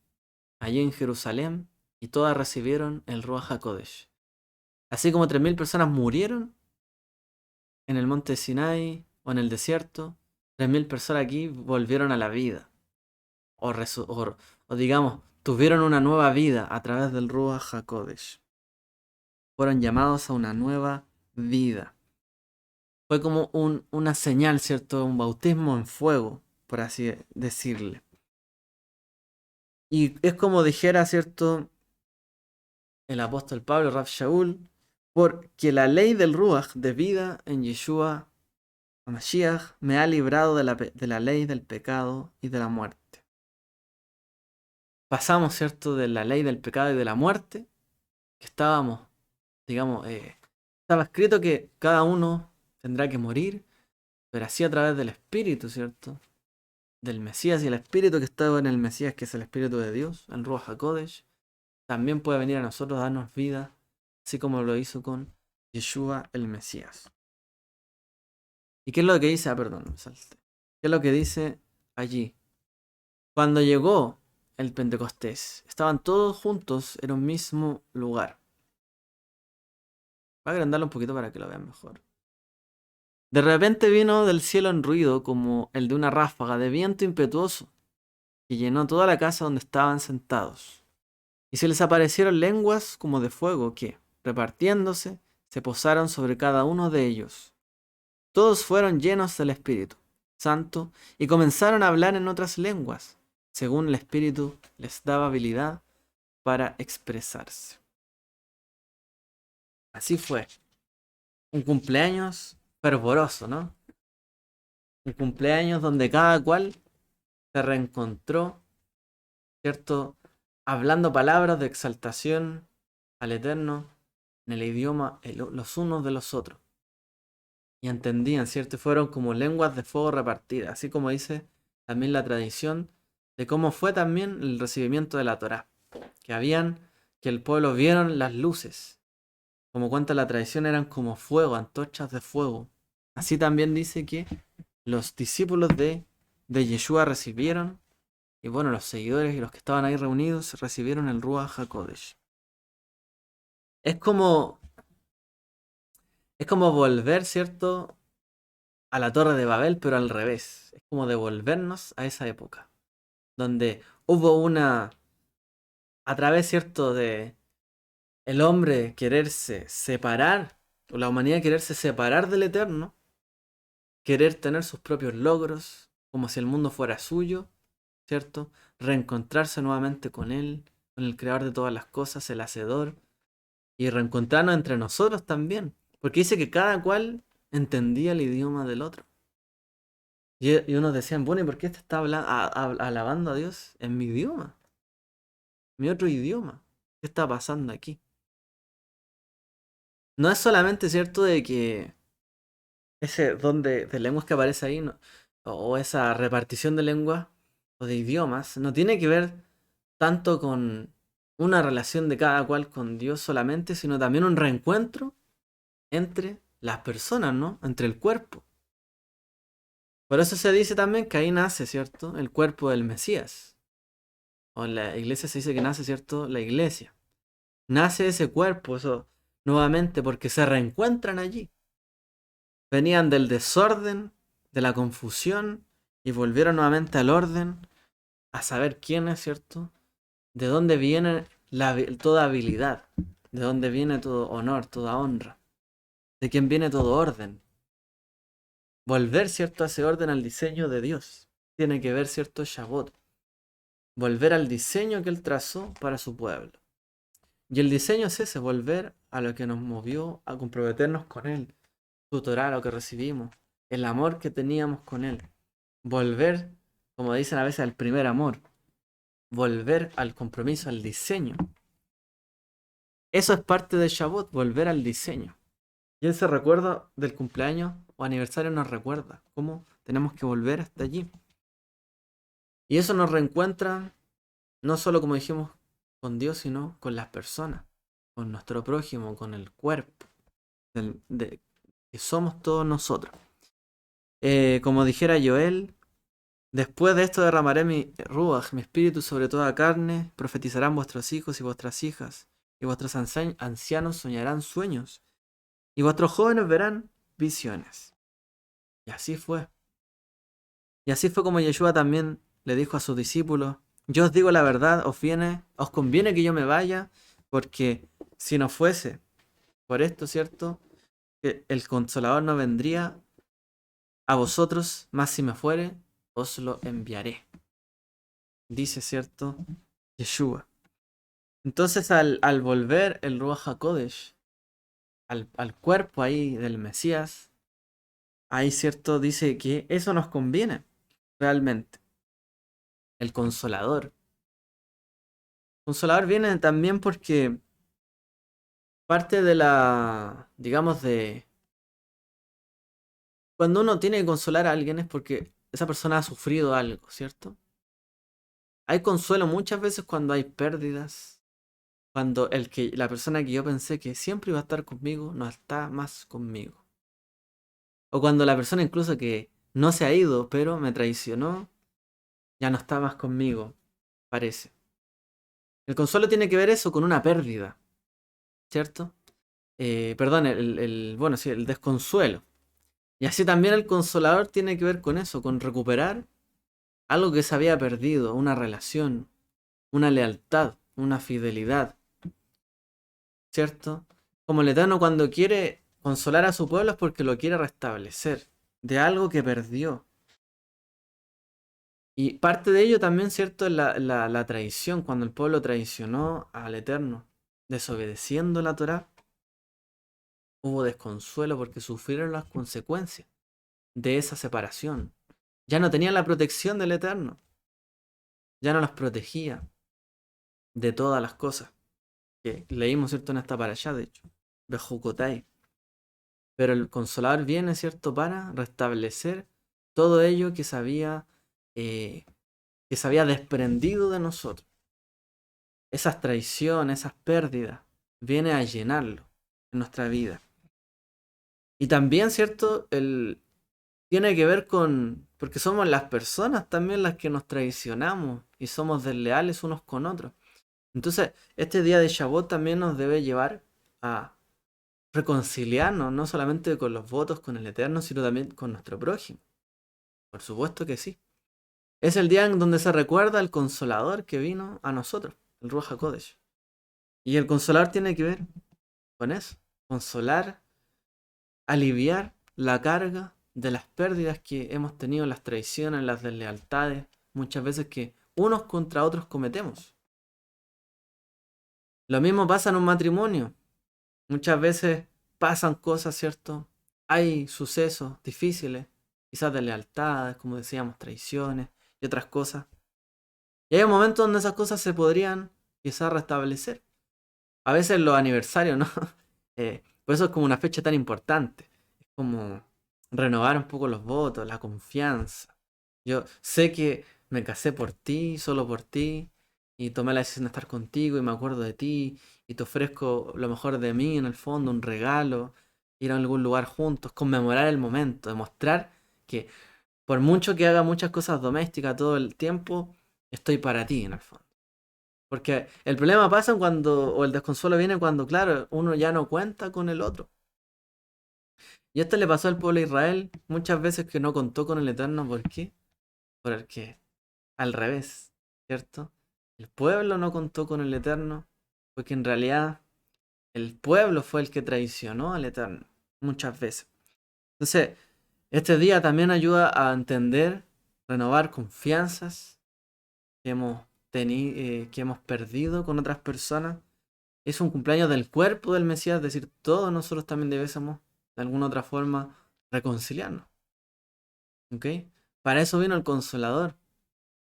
allí en Jerusalén, y todas recibieron el Ruach HaKodesh. Así como 3000 personas murieron en el monte Sinai o en el desierto, 3000 personas aquí volvieron a la vida. O digamos, tuvieron una nueva vida a través del Ruach HaKodesh. Fueron llamados a una nueva vida. Fue como una señal, ¿cierto? Un bautismo en fuego, por así decirle. Y es como dijera, ¿cierto? El apóstol Pablo, Rav Shaul, porque la ley del Ruach de vida en Yeshua Mashiach me ha librado de la ley del pecado y de la muerte. Pasamos, ¿cierto? De la ley del pecado y de la muerte, que estábamos, digamos, estaba escrito que cada uno tendrá que morir, pero así a través del Espíritu, ¿cierto? Del Mesías, y el Espíritu que estaba en el Mesías, que es el Espíritu de Dios, el Ruach HaKodesh, también puede venir a nosotros a darnos vida, así como lo hizo con Yeshua el Mesías. ¿Y qué es lo que dice? Perdón, me salté. ¿Qué es lo que dice allí? Cuando llegó el Pentecostés, estaban todos juntos en un mismo lugar. Voy a agrandarlo un poquito para que lo vean mejor. De repente vino del cielo un ruido como el de una ráfaga de viento impetuoso que llenó toda la casa donde estaban sentados. Y se les aparecieron lenguas como de fuego que, repartiéndose, se posaron sobre cada uno de ellos. Todos fueron llenos del Espíritu Santo y comenzaron a hablar en otras lenguas, según el Espíritu les daba habilidad para expresarse. Así fue. Un cumpleaños fervoroso, ¿no? Un cumpleaños donde cada cual se reencontró, ¿cierto? Hablando palabras de exaltación al Eterno en el idioma los unos de los otros. Y entendían, ¿cierto? Fueron como lenguas de fuego repartidas, así como dice también la tradición de cómo fue también el recibimiento de la Torá. Que el pueblo vieron las luces. Como cuenta la tradición, eran como fuego, antorchas de fuego. Así también dice que los discípulos de Yeshua recibieron, y bueno, los seguidores y los que estaban ahí reunidos recibieron el Ruach HaKodesh. Es como, es como volver, ¿cierto?, a la Torre de Babel, pero al revés. Es como devolvernos a esa época, donde hubo a través, ¿cierto?, de el hombre quererse separar, o la humanidad quererse separar del Eterno, querer tener sus propios logros, como si el mundo fuera suyo, ¿cierto? Reencontrarse nuevamente con Él, con el creador de todas las cosas, el hacedor, y reencontrarnos entre nosotros también, porque dice que cada cual entendía el idioma del otro. Y unos decían, bueno, ¿y por qué este está alabando a Dios en mi idioma? Mi otro idioma. ¿Qué está pasando aquí? No es solamente cierto de que ese don de lenguas que aparece ahí, o esa repartición de lenguas o de idiomas, no tiene que ver tanto con una relación de cada cual con Dios solamente, sino también un reencuentro entre las personas, ¿no? Entre el cuerpo. Por eso se dice también que ahí nace, ¿cierto?, el cuerpo del Mesías. O en la iglesia se dice que nace, ¿cierto?, la iglesia. Nace ese cuerpo, eso, nuevamente, porque se reencuentran allí. Venían del desorden, de la confusión, y volvieron nuevamente al orden, a saber quién es, ¿cierto? De dónde viene toda habilidad, de dónde viene todo honor, toda honra, de quién viene todo orden. Volver, ¿cierto?, a ese orden, al diseño de Dios. Tiene que ver, ¿cierto?, Shabbat. Volver al diseño que Él trazó para su pueblo. Y el diseño es ese, volver a lo que nos movió a comprometernos con Él, su Torah, lo que recibimos, el amor que teníamos con Él. Volver, como dicen a veces, al primer amor. Volver al compromiso, al diseño. Eso es parte de Shabbat, volver al diseño. Y ese recuerdo del cumpleaños o aniversario nos recuerda cómo tenemos que volver hasta allí. Y eso nos reencuentra no solo, como dijimos, con Dios, sino con las personas, con nuestro prójimo, con el cuerpo, que somos todos nosotros. Como dijera Joel, después de esto derramaré mi ruach, mi espíritu sobre toda carne, profetizarán vuestros hijos y vuestras hijas, y vuestros ancianos soñarán sueños, y vuestros jóvenes verán visiones. Y así fue. Y así fue como Yeshua también le dijo a sus discípulos, Yo os digo la verdad, os conviene que yo me vaya, porque si no fuese por esto, ¿cierto? Que el Consolador no vendría a vosotros, más si me fuere, os lo enviaré. Dice, ¿cierto? Yeshua. Entonces al volver el Ruach HaKodesh al cuerpo ahí del Mesías, ahí, ¿cierto? Dice que eso nos conviene, realmente. El Consolador. Consolador viene también porque parte de la, digamos, de cuando uno tiene que consolar a alguien es porque esa persona ha sufrido algo, ¿cierto? Hay consuelo muchas veces cuando hay pérdidas, cuando la persona que yo pensé que siempre iba a estar conmigo no está más conmigo. O cuando la persona incluso que no se ha ido, pero me traicionó, ya no está más conmigo, parece. El consuelo tiene que ver eso con una pérdida, ¿cierto? Perdón, bueno, sí, el desconsuelo. Y así también el consolador tiene que ver con eso, con recuperar algo que se había perdido, una relación, una lealtad, una fidelidad, ¿cierto? Como el Eterno cuando quiere consolar a su pueblo es porque lo quiere restablecer de algo que perdió. Y parte de ello también, ¿cierto? Es la traición, cuando el pueblo traicionó al Eterno, desobedeciendo la Torá, hubo desconsuelo porque sufrieron las consecuencias de esa separación. Ya no tenían la protección del Eterno, ya no los protegía de todas las cosas que leímos, ¿cierto? En esta parashá, de hecho, Bejucotai. Pero el Consolador viene, ¿cierto? Para restablecer todo ello eh, que se había desprendido de nosotros. Esas traiciones, esas pérdidas, viene a llenarlo en nuestra vida. Y también, ¿cierto? Tiene que ver con, porque somos las personas también las que nos traicionamos y somos desleales unos con otros. Entonces, este día de Shavuot también nos debe llevar a reconciliarnos, no solamente con los votos con el Eterno, sino también con nuestro prójimo. Por supuesto que sí. Es el día en donde se recuerda el Consolador que vino a nosotros, el Ruach HaKodesh. Y el Consolador tiene que ver con eso, consolar, aliviar la carga de las pérdidas que hemos tenido, las traiciones, las deslealtades, muchas veces que unos contra otros cometemos. Lo mismo pasa en un matrimonio. Muchas veces pasan cosas, ¿cierto? Hay sucesos difíciles, quizás de lealtades, como decíamos, traiciones y otras cosas. Y hay un momento donde esas cosas se podrían quizás restablecer. A veces los aniversarios, ¿no? Por eso es como una fecha tan importante. Es como renovar un poco los votos, la confianza. Yo sé que me casé por ti, solo por ti, y tomé la decisión de estar contigo y me acuerdo de ti, y te ofrezco lo mejor de mí en el fondo, un regalo, ir a algún lugar juntos, conmemorar el momento, demostrar que por mucho que haga muchas cosas domésticas todo el tiempo, estoy para ti en el fondo. Porque el problema pasa cuando, o el desconsuelo viene cuando, claro, uno ya no cuenta con el otro. Y esto le pasó al pueblo de Israel muchas veces que no contó con el Eterno. ¿Por qué? Porque al revés, ¿cierto? El pueblo no contó con el Eterno porque en realidad el pueblo fue el que traicionó al Eterno muchas veces. Entonces, este día también ayuda a entender, renovar confianzas que hemos tenido, que hemos perdido con otras personas. Es un cumpleaños del cuerpo del Mesías, es decir, todos nosotros también debiésemos, de alguna otra forma, reconciliarnos. ¿Ok? Para eso vino el Consolador.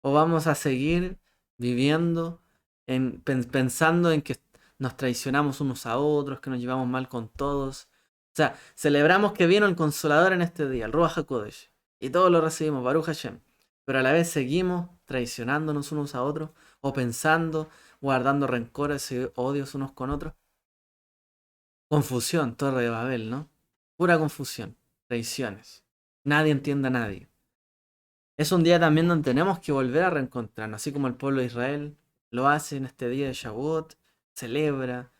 O vamos a seguir viviendo, pensando en que nos traicionamos unos a otros, que nos llevamos mal con todos. O sea, celebramos que vino el Consolador en este día, el Ruach HaKodesh, y todos lo recibimos, Baruch Hashem. Pero a la vez seguimos traicionándonos unos a otros, o pensando, guardando rencores y odios unos con otros. Confusión, Torre de Babel, ¿no? Pura confusión, traiciones. Nadie entiende a nadie. Es un día también donde tenemos que volver a reencontrarnos, así como el pueblo de Israel lo hace en este día de Shavuot, celebra,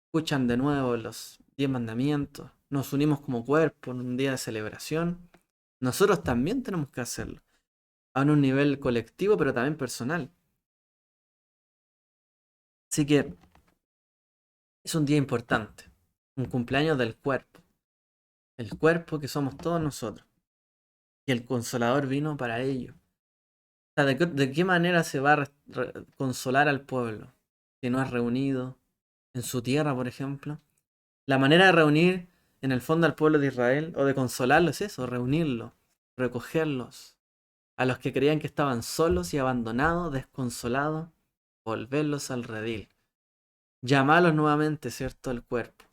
escuchan de nuevo los 10 mandamientos, nos unimos como cuerpo en un día de celebración. Nosotros también tenemos que hacerlo, a un nivel colectivo, pero también personal. Así que es un día importante, un cumpleaños del cuerpo, el cuerpo que somos todos nosotros. Y el Consolador vino para ello. O sea, de qué manera se va a consolar al pueblo que no es reunido en su tierra, por ejemplo? La manera de reunir en el fondo al pueblo de Israel o de consolarlo es eso, reunirlo, recogerlos. A los que creían que estaban solos y abandonados, desconsolados, volverlos al redil. Llamarlos nuevamente, ¿cierto?, al cuerpo,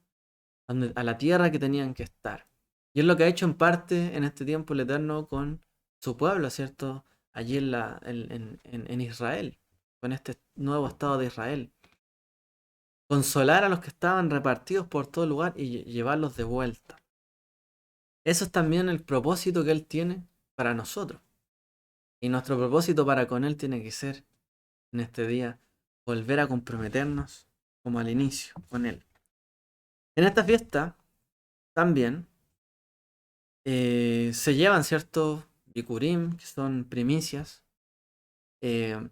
a la tierra que tenían que estar. Y es lo que ha hecho en parte en este tiempo el Eterno con su pueblo, ¿cierto? Allí en Israel, con este nuevo estado de Israel. Consolar a los que estaban repartidos por todo lugar y llevarlos de vuelta. Eso es también el propósito que Él tiene para nosotros. Y nuestro propósito para con Él tiene que ser, en este día, volver a comprometernos como al inicio con Él. En esta fiesta también se llevan ciertos bikurim, que son primicias. Eh,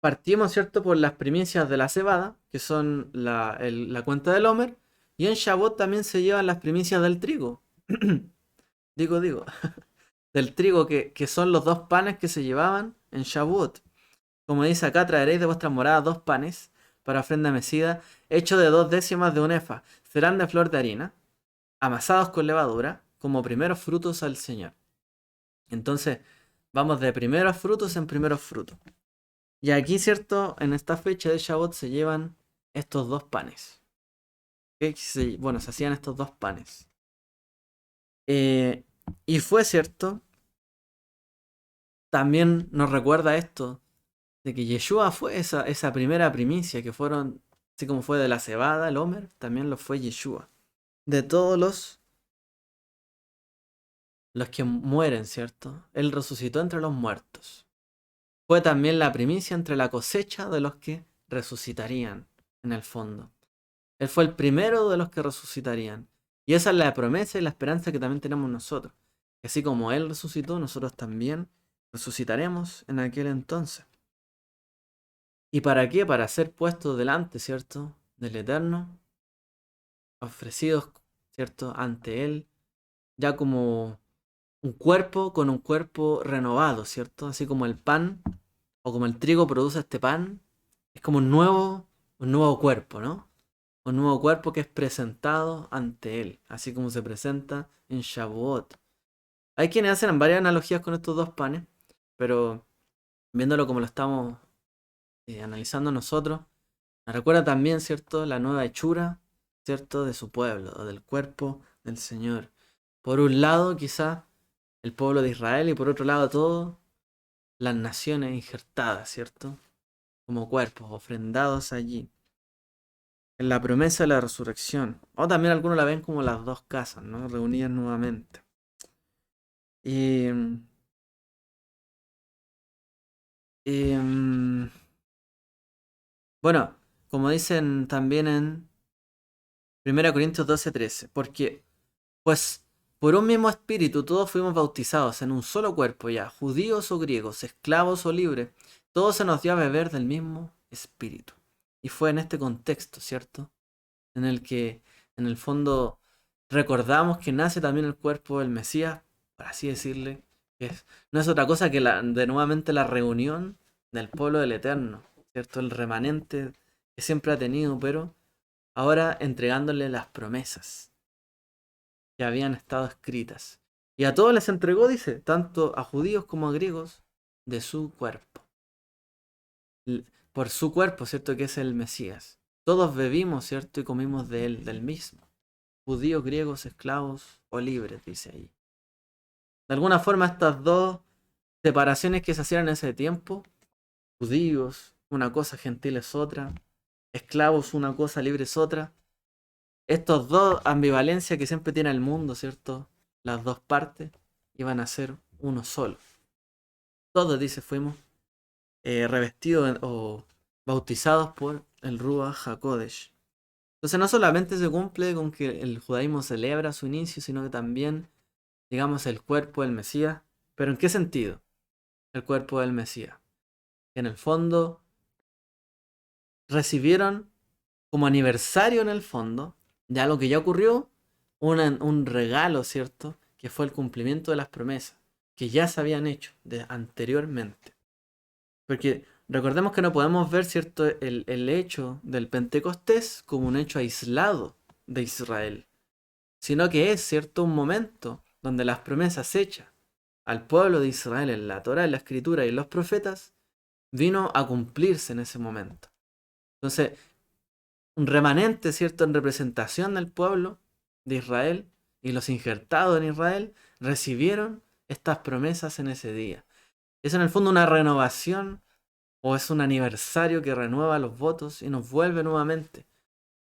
Partimos, ¿cierto?, por las primicias de la cebada, que son la cuenta del Homer, y en Shavuot también se llevan las primicias del trigo. digo, del trigo, que son los dos panes que se llevaban en Shavuot. Como dice acá, traeréis de vuestras moradas 2 panes para ofrenda mecida, hechos de 2 décimas de un efa. Serán de flor de harina, amasados con levadura, como primeros frutos al Señor. Entonces, vamos de primeros frutos en primeros frutos. Y aquí, ¿cierto? En esta fecha de Shavuot se llevan estos 2 panes. Bueno, se hacían estos 2 panes. Y fue cierto, también nos recuerda esto, de que Yeshua fue esa primera primicia, que fueron, así como fue de la cebada, el Homer, también lo fue Yeshua. De todos los que mueren, ¿cierto? Él resucitó entre los muertos. Fue también la primicia entre la cosecha de los que resucitarían, en el fondo. Él fue el primero de los que resucitarían. Y esa es la promesa y la esperanza que también tenemos nosotros. Que así como Él resucitó, nosotros también resucitaremos en aquel entonces. ¿Y para qué? Para ser puestos delante, ¿cierto?, del Eterno, ofrecidos, ¿cierto?, ante Él, ya como un cuerpo con un cuerpo renovado, ¿cierto? Así como el pan o como el trigo produce este pan, es como un nuevo cuerpo, ¿no? Un nuevo cuerpo que es presentado ante Él, así como se presenta en Shavuot. Hay quienes hacen varias analogías con estos 2 panes, pero viéndolo como lo estamos analizando nosotros, nos recuerda también, ¿cierto?, la nueva hechura, ¿cierto?, de su pueblo, o del cuerpo del Señor. Por un lado, quizás el pueblo de Israel, y por otro lado, todas las naciones injertadas, ¿cierto?, como cuerpos, ofrendados allí, en la promesa de la resurrección. O también algunos la ven como las 2 casas, ¿no?, reunidas nuevamente. Y, bueno, como dicen también en 1 Corintios 12:13, porque pues por un mismo espíritu todos fuimos bautizados en un solo cuerpo, ya, judíos o griegos, esclavos o libres, todo se nos dio a beber del mismo espíritu. Y fue en este contexto, ¿cierto?, en el que en el fondo recordamos que nace también el cuerpo del Mesías, por así decirle, que no es otra cosa que de nuevamente la reunión del pueblo del Eterno, ¿cierto? El remanente que siempre ha tenido, pero ahora entregándole las promesas que habían estado escritas. Y a todos les entregó, dice, tanto a judíos como a griegos, de su cuerpo. Por su cuerpo, ¿cierto? Que es el Mesías. Todos bebimos, ¿cierto? Y comimos de él, del mismo. Judíos, griegos, esclavos o libres, dice ahí. De alguna forma, estas 2 separaciones que se hacían en ese tiempo, judíos, una cosa, gentiles otra, esclavos, una cosa, libres otra, estos 2 ambivalencias que siempre tiene el mundo, ¿cierto? Las 2 partes iban a ser uno solo. Todos, dice, fuimos revestidos o bautizados por el Ruach HaKodesh. Entonces no solamente se cumple con que el judaísmo celebra su inicio, sino que también, digamos, el cuerpo del Mesías. ¿Pero en qué sentido? El cuerpo del Mesías. En el fondo, recibieron como aniversario en el fondo de algo que ya ocurrió, un regalo, ¿cierto? Que fue el cumplimiento de las promesas que ya se habían hecho anteriormente. Porque recordemos que no podemos ver, ¿cierto?, el hecho del Pentecostés como un hecho aislado de Israel, sino que es, ¿cierto?, un momento donde las promesas hechas al pueblo de Israel en la Torá, en la Escritura y en los profetas, vino a cumplirse en ese momento. Entonces, un remanente, ¿cierto?, en representación del pueblo de Israel y los injertados en Israel recibieron estas promesas en ese día. Es en el fondo una renovación o es un aniversario que renueva los votos y nos vuelve nuevamente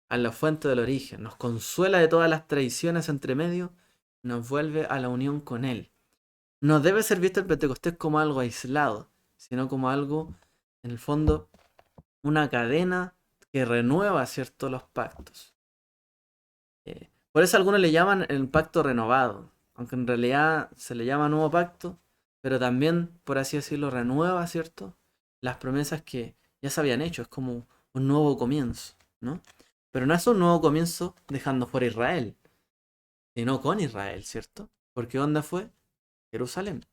a la fuente del origen, nos consuela de todas las traiciones entre medio, nos vuelve a la unión con Él. No debe ser visto el Pentecostés como algo aislado, sino como algo, en el fondo, una cadena que renueva, ¿cierto?, los pactos. Por eso algunos le llaman el pacto renovado, aunque en realidad se le llama nuevo pacto, pero también, por así decirlo, renueva, ¿cierto?, las promesas que ya se habían hecho, es como un nuevo comienzo, ¿no? Pero no es un nuevo comienzo dejando fuera Israel, sino con Israel, ¿cierto? Porque ¿dónde fue? Jerusalén.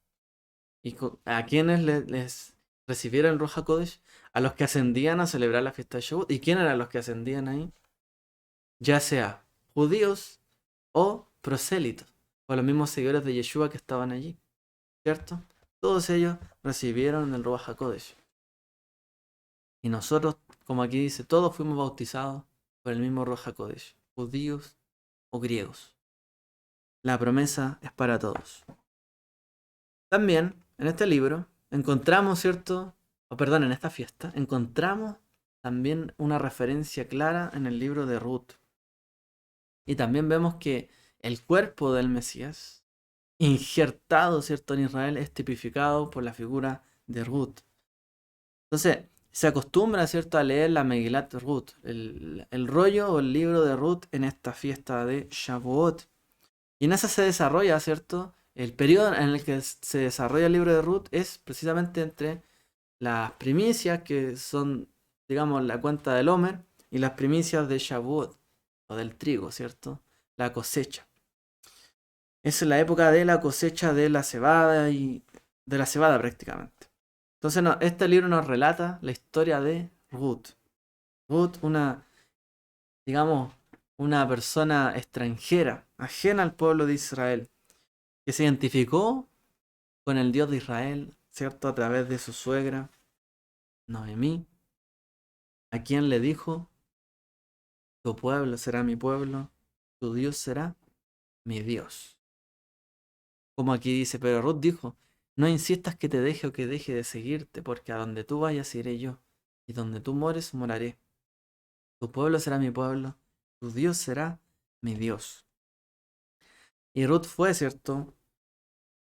¿Y a quienes les recibieron el Ruach HaKodesh? A los que ascendían a celebrar la fiesta de Shavuot. ¿Y quién eran los que ascendían ahí? Ya sea judíos o prosélitos, o los mismos seguidores de Yeshua que estaban allí, ¿cierto? Todos ellos recibieron el Ruach HaKodesh. Y nosotros, como aquí dice, todos fuimos bautizados por el mismo Ruach HaKodesh, judíos o griegos. La promesa es para todos. También, en este libro, encontramos, ¿cierto? O perdón, en esta fiesta, encontramos también una referencia clara en el libro de Ruth. Y también vemos que el cuerpo del Mesías, injertado, ¿cierto?, en Israel, es tipificado por la figura de Ruth. Entonces, se acostumbra, ¿cierto?, a leer la Megilat Ruth, el rollo o el libro de Ruth en esta fiesta de Shavuot. Y en esa se desarrolla, ¿cierto? El periodo en el que se desarrolla el libro de Ruth es precisamente entre las primicias, que son, digamos, la cuenta del Homer, y las primicias de Shavuot, o del trigo, ¿cierto? La cosecha. Es la época de la cosecha de la cebada y de la cebada prácticamente. Entonces, este libro nos relata la historia de Ruth. Ruth, digamos, una persona extranjera, ajena al pueblo de Israel, que se identificó con el Dios de Israel, ¿cierto? A través de su suegra, Noemí, a quien le dijo: tu pueblo será mi pueblo, tu Dios será mi Dios. Como aquí dice, pero Ruth dijo: no insistas que te deje o que deje de seguirte, porque a donde tú vayas iré yo, y donde tú mores moraré. Tu pueblo será mi pueblo, tu Dios será mi Dios. Y Ruth fue, ¿cierto?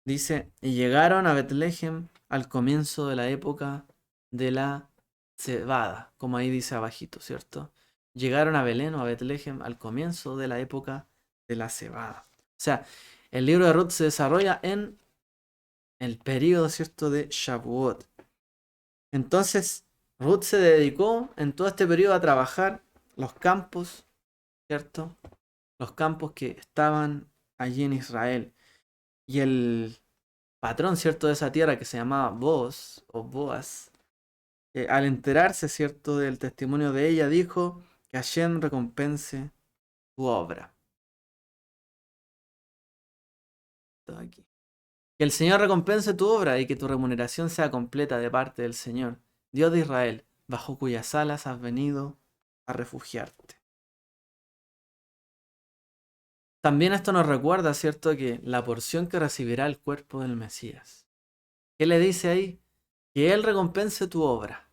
Dice, y llegaron a Betlehem al comienzo de la época de la cebada, como ahí dice abajito, ¿cierto? Llegaron a Belén o a Betlehem al comienzo de la época de la cebada. O sea, el libro de Ruth se desarrolla en el periodo, ¿cierto?, de Shavuot. Entonces, Ruth se dedicó en todo este periodo a trabajar los campos, ¿cierto? Los campos que estaban allí en Israel. Y el patrón, ¿cierto?, de esa tierra, que se llamaba Boaz o Boaz, al enterarse, ¿cierto?, del testimonio de ella, dijo que Hashem recompense tu obra. Todo aquí. Que el Señor recompense tu obra y que tu remuneración sea completa de parte del Señor, Dios de Israel, bajo cuyas alas has venido a refugiarte. También esto nos recuerda, ¿cierto?, que la porción que recibirá el cuerpo del Mesías. ¿Qué le dice ahí? Que Él recompense tu obra.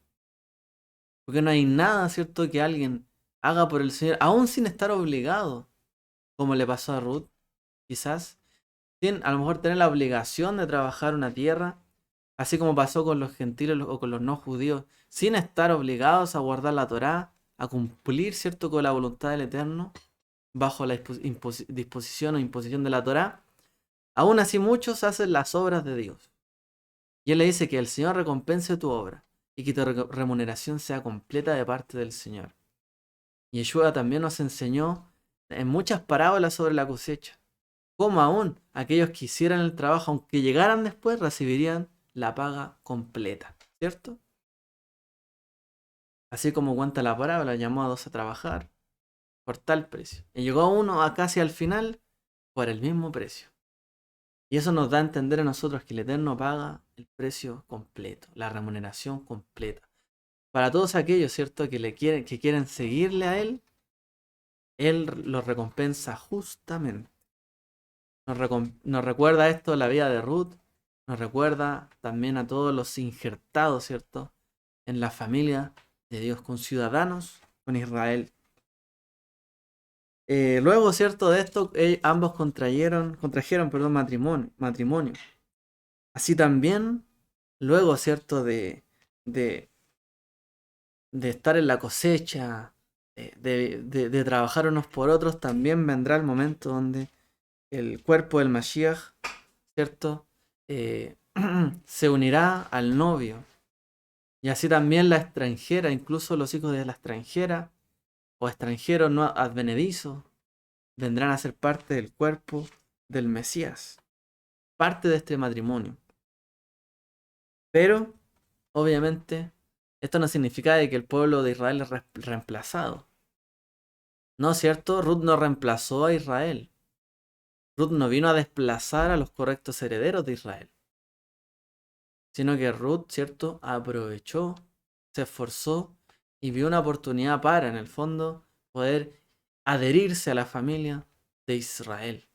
Porque no hay nada, ¿cierto?, que alguien haga por el Señor, aún sin estar obligado, como le pasó a Ruth, quizás, sin a lo mejor tener la obligación de trabajar una tierra, así como pasó con los gentiles o con los no judíos, sin estar obligados a guardar la Torá, a cumplir, ¿cierto?, con la voluntad del Eterno, bajo la disposición o imposición de la Torá. Aún así muchos hacen las obras de Dios. Y Él le dice que el Señor recompense tu obra. y que tu remuneración sea completa de parte del Señor. Yeshua también nos enseñó en muchas parábolas sobre la cosecha, cómo aún aquellos que hicieran el trabajo, aunque llegaran después, recibirían la paga completa, ¿cierto? Así como cuenta la parábola, llamó a dos a trabajar por tal precio. Y llegó uno a casi al final por el mismo precio. Y eso nos da a entender a nosotros que el Eterno paga el precio completo, la remuneración completa. Para todos aquellos, ¿cierto?, que quieren seguirle a Él los recompensa justamente. Nos recuerda esto la vida de Ruth, nos recuerda también a todos los injertados, ¿cierto?, en la familia de Dios, con ciudadanos, con Israel. Luego, ¿cierto?, de esto, ambos contrajeron, perdón, matrimonio. Así también, luego, ¿cierto?, de, de estar en la cosecha, de trabajar unos por otros, también vendrá el momento donde el cuerpo del Mashiach, ¿cierto?, se unirá al novio. Y así también la extranjera, incluso los hijos de la extranjera o extranjeros no advenedizos, vendrán a ser parte del cuerpo del Mesías, parte de este matrimonio. Pero, obviamente, esto no significa de que el pueblo de Israel es reemplazado. No es cierto, Ruth no reemplazó a Israel. Ruth no vino a desplazar a los correctos herederos de Israel, sino que Ruth, ¿cierto?, aprovechó, se esforzó y vio una oportunidad para, en el fondo, poder adherirse a la familia de Israel,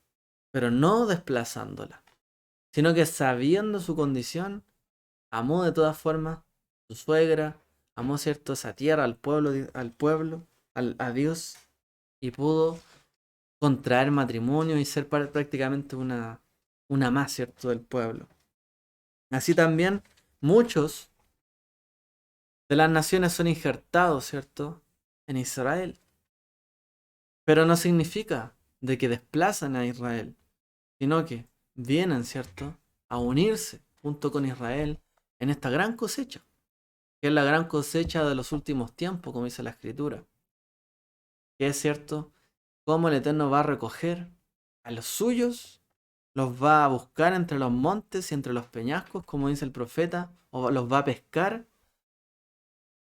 pero no desplazándola, sino que sabiendo su condición, amó de todas formas su suegra, amó, ¿cierto?, esa tierra, al pueblo, a Dios, y pudo contraer matrimonio y ser prácticamente una más, ¿cierto?, del pueblo. Así también muchos de las naciones son injertados, ¿cierto?, en Israel. Pero no significa de que desplazan a Israel, sino que vienen, ¿cierto?, a unirse junto con Israel en esta gran cosecha, que es la gran cosecha de los últimos tiempos, como dice la Escritura. Que es cierto, cómo el Eterno va a recoger a los suyos, los va a buscar entre los montes y entre los peñascos, como dice el profeta, o los va a pescar,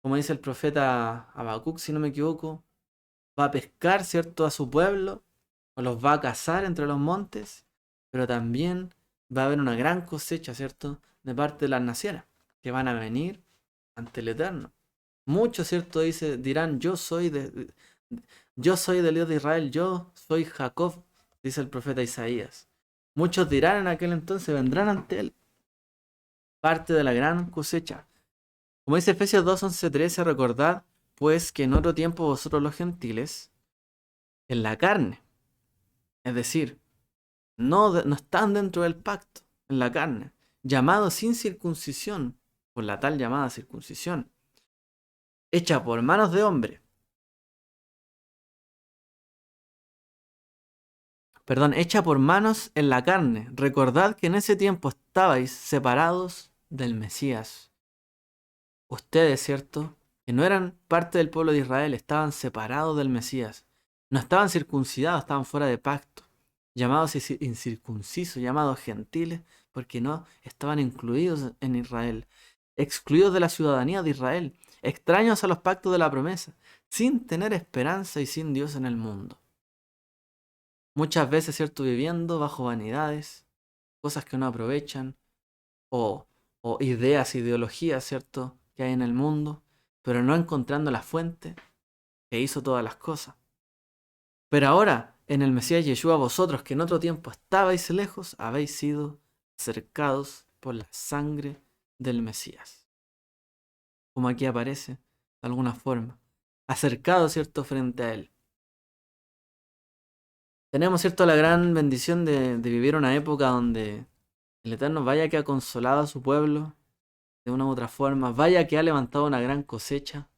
como dice el profeta Habacuc, si no me equivoco, va a pescar, ¿cierto?, a su pueblo, o los va a cazar entre los montes, pero también va a haber una gran cosecha, ¿cierto?, de parte de las naciones, que van a venir ante el Eterno. Muchos, ¿cierto?, dirán, yo soy del Dios de Israel, yo soy Jacob, dice el profeta Isaías. Muchos dirán en aquel entonces, vendrán ante él, parte de la gran cosecha. Como dice Efesios 2, 11, 13, recordad pues que en otro tiempo vosotros los gentiles, en la carne, es decir, no están dentro del pacto, en la carne, llamados sin circuncisión, por la tal llamada circuncisión, hecha por manos de hombre, hecha por manos en la carne. Recordad que en ese tiempo estabais separados del Mesías. Ustedes, ¿cierto?, que no eran parte del pueblo de Israel, estaban separados del Mesías. No estaban circuncidados, estaban fuera de pacto. Llamados incircuncisos, llamados gentiles, porque no estaban incluidos en Israel. Excluidos de la ciudadanía de Israel. Extraños a los pactos de la promesa. Sin tener esperanza y sin Dios en el mundo. Muchas veces, ¿cierto?, viviendo bajo vanidades, cosas que no aprovechan, o, o ideas, ideologías, ¿cierto?, que hay en el mundo, pero no encontrando la fuente que hizo todas las cosas. Pero ahora, en el Mesías Yeshua, vosotros que en otro tiempo estabais lejos, habéis sido cercados por la sangre del Mesías. Como aquí aparece, de alguna forma, acercados, ¿cierto?, frente a él. Tenemos, ¿cierto?, la gran bendición de vivir una época donde el Eterno vaya que ha consolado a su pueblo de una u otra forma, vaya que ha levantado una gran cosecha.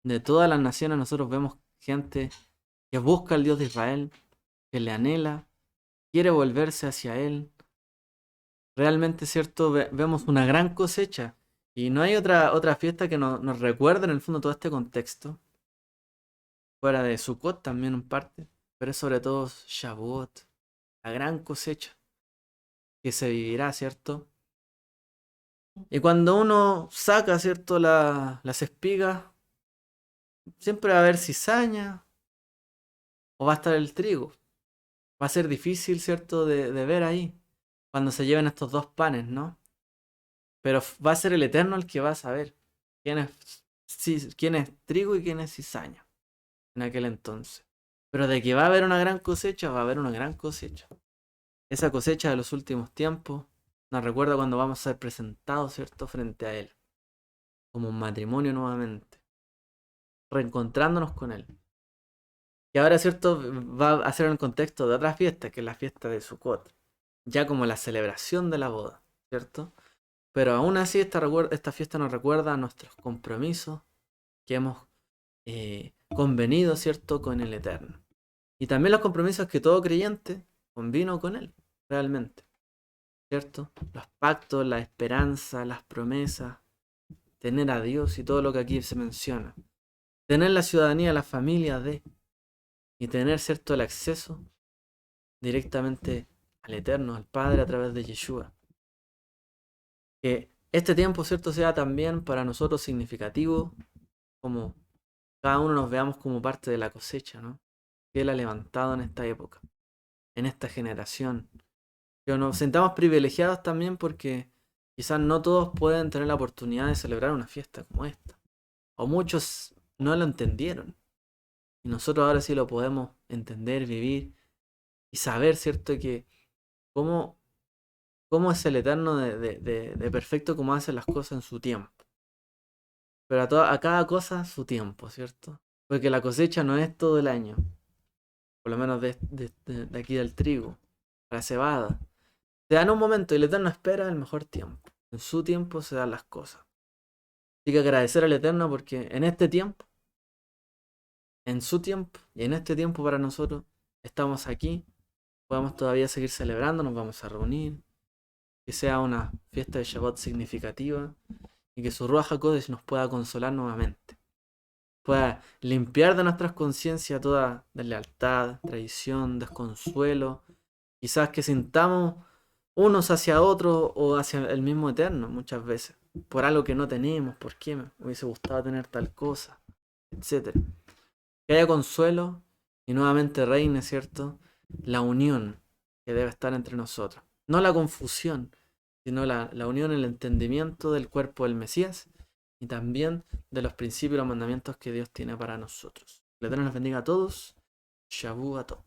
De todas las naciones nosotros vemos gente que busca al Dios de Israel, que le anhela, quiere volverse hacia Él. Realmente, ¿cierto?, vemos una gran cosecha Y no hay otra fiesta que nos recuerde en el fondo todo este contexto. Fuera de Sukkot también en parte. Pero es sobre todo Shavuot. La gran cosecha que se vivirá, ¿cierto? Y cuando uno saca, ¿cierto? Las espigas, siempre va a haber cizaña o va a estar el trigo. Va a ser difícil, ¿cierto? De ver ahí. Cuando se lleven estos dos panes, ¿no? Pero va a ser el Eterno el que va a saber quién es trigo y quién es cizaña en aquel entonces. Pero de que va a haber una gran cosecha, va a haber una gran cosecha. Esa cosecha de los últimos tiempos nos recuerda cuando vamos a ser presentados, ¿cierto? Frente a Él. Como un matrimonio nuevamente. Reencontrándonos con Él. Y ahora, ¿cierto? Va a ser en el contexto de otra fiesta, que es la fiesta de Sukkot. Ya como la celebración de la boda, ¿cierto? Pero aún así esta fiesta nos recuerda a nuestros compromisos que hemos convenido, ¿cierto?, con el Eterno. Y también los compromisos que todo creyente convino con Él, realmente, ¿cierto? Los pactos, la esperanza, las promesas, tener a Dios y todo lo que aquí se menciona. Tener la ciudadanía, la familia de, y tener, ¿cierto?, el acceso directamente al Eterno, al Padre a través de Yeshua. Que este tiempo, ¿cierto?, sea también para nosotros significativo, como cada uno nos veamos como parte de la cosecha, ¿no? Que Él ha levantado en esta época, en esta generación. Que nos sentamos privilegiados también porque quizás no todos pueden tener la oportunidad de celebrar una fiesta como esta. O muchos no lo entendieron. Y nosotros ahora sí lo podemos entender, vivir y saber, ¿cierto? Que cómo, cómo es el Eterno de perfecto, cómo hace las cosas en su tiempo. Pero a cada cosa su tiempo, ¿cierto? Porque la cosecha no es todo el año. Por lo menos de aquí del trigo, la cebada. Se da en un momento y el Eterno espera el mejor tiempo. En su tiempo se dan las cosas. Así que agradecer al Eterno porque en este tiempo, en su tiempo y en este tiempo para nosotros, estamos aquí. Podemos todavía seguir celebrando, nos vamos a reunir. Que sea una fiesta de Shabbat significativa y que su Ruach HaKodesh nos pueda consolar nuevamente. Pueda limpiar de nuestras conciencias toda deslealtad, traición, desconsuelo. Quizás que sintamos unos hacia otros o hacia el mismo Eterno muchas veces. Por algo que no tenemos, por qué me hubiese gustado tener tal cosa, etcétera. Que haya consuelo y nuevamente reine, ¿cierto? La unión que debe estar entre nosotros. No la confusión, sino la unión, el entendimiento del cuerpo del Mesías y también de los principios y los mandamientos que Dios tiene para nosotros. Le Eterno nos bendiga a todos. Shabu a todos.